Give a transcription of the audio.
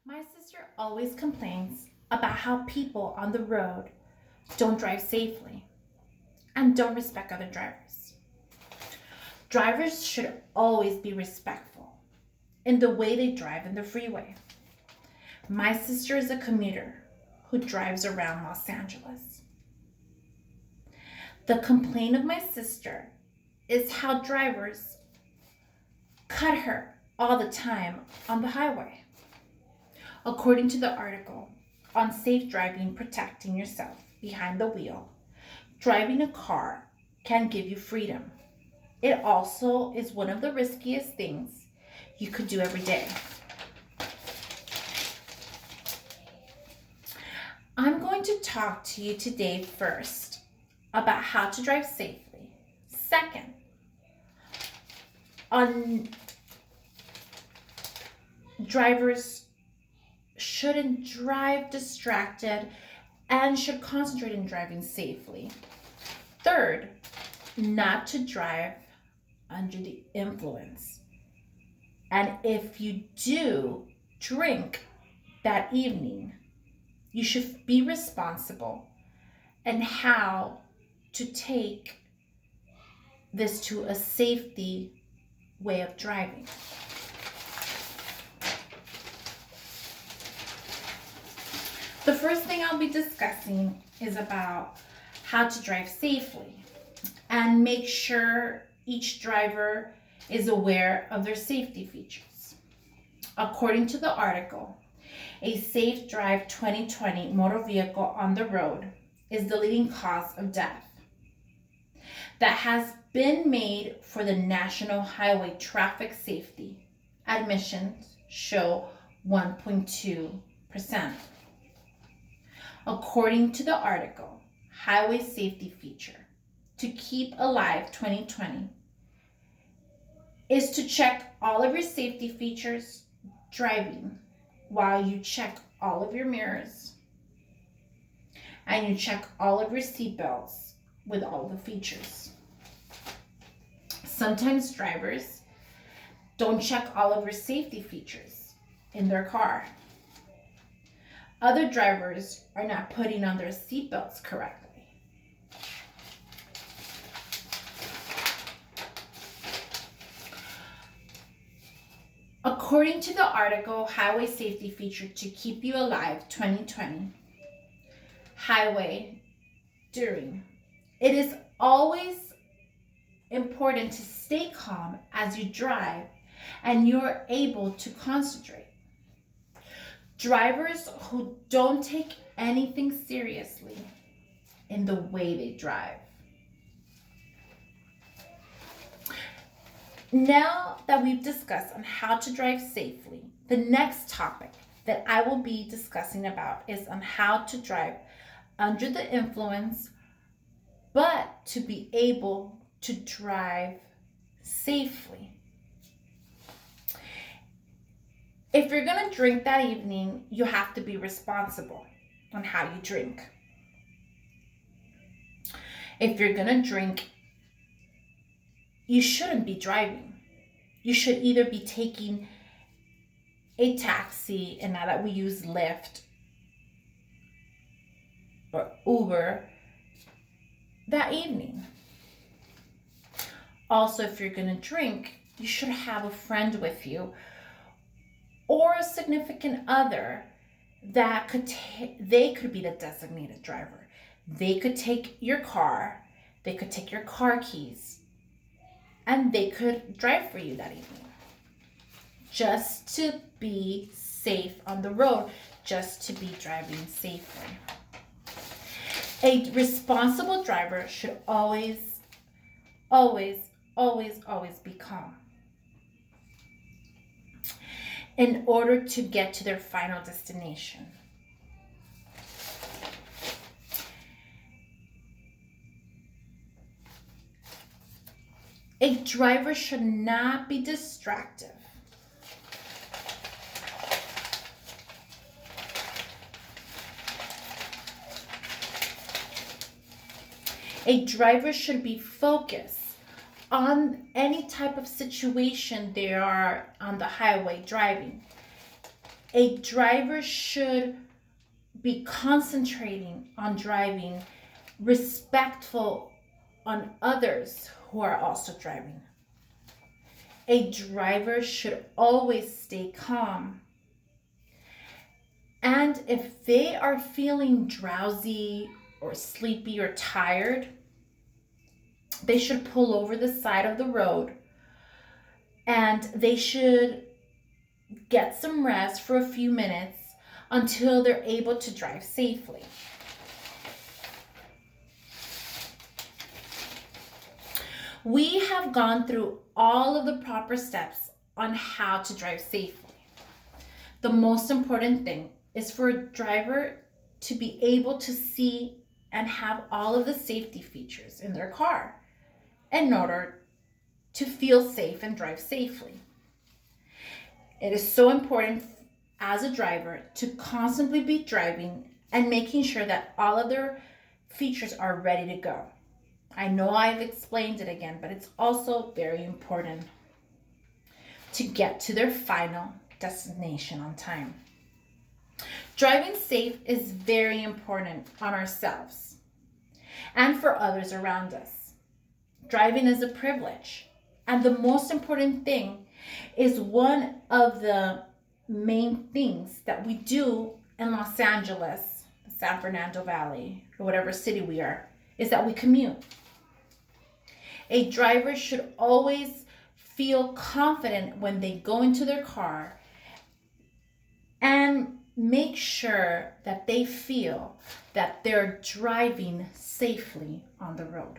My sister always complains about how people on the road don't drive safely and don't respect other drivers. Drivers should always be respectful in the way they drive in the freeway. My sister is a commuter who drives around Los Angeles. The complaint of my sister is how drivers cut her all the time on the highway. According to the article on safe driving, protecting yourself behind the wheel, driving a car can give you freedom. It also is one of the riskiest things you could do every day. I'm going to talk to you today first about how to drive safely. Second, on drivers shouldn't drive distracted and should concentrate in driving safely. Third, not to drive under the influence. And if you do drink that evening, you should be responsible and how to take this to a safety way of driving. The first thing I'll be discussing is about how to drive safely and make sure each driver is aware of their safety features. According to the article, a Safe Drive 2020 motor vehicle on the road is the leading cause of death that has been made for the National Highway Traffic Safety. Admissions show 1.2%. According to the article, Highway Safety Feature to Keep Alive 2020 is to check all of your safety features driving while you check all of your mirrors and you check all of your seatbelts with all the features. Sometimes drivers don't check all of your safety features in their car. Other drivers are not putting on their seatbelts correctly. According to the article, Highway Safety Feature to Keep You Alive 2020, highway during. It is always important to stay calm as you drive and you're able to concentrate. Drivers who don't take anything seriously in the way they drive. Now that we've discussed on how to drive safely, the next topic that I will be discussing about is on how to drive under the influence, but to be able to drive safely. If you're going to drink that evening, you have to be responsible on how you drink. If you're going to drink, you shouldn't be driving. You should either be taking a taxi, and now that we use Lyft or Uber, that evening. Also, if you're going to drink, you should have a friend with you or a significant other that they could be the designated driver. They could take your car, they could take your car keys, and they could drive for you that evening. Just to be safe on the road, just to be driving safely. A responsible driver should always be calm in order to get to their final destination. A driver should not be distracted. A driver should be focused on any type of situation they are on the highway driving. A driver should be concentrating on driving, respectful on others who are also driving. A driver should always stay calm. And if they are feeling drowsy or sleepy or tired, they should pull over the side of the road and they should get some rest for a few minutes until they're able to drive safely. We have gone through all of the proper steps on how to drive safely. The most important thing is for a driver to be able to see and have all of the safety features in their car in order to feel safe and drive safely. It is so important as a driver to constantly be driving and making sure that all of their features are ready to go. I know I've explained it again, but it's also very important to get to their final destination on time. Driving safe is very important on ourselves and for others around us. Driving is a privilege, and the most important thing is one of the main things that we do in Los Angeles, San Fernando Valley, or whatever city we are, is that we commute. A driver should always feel confident when they go into their car and make sure that they feel that they're driving safely on the road.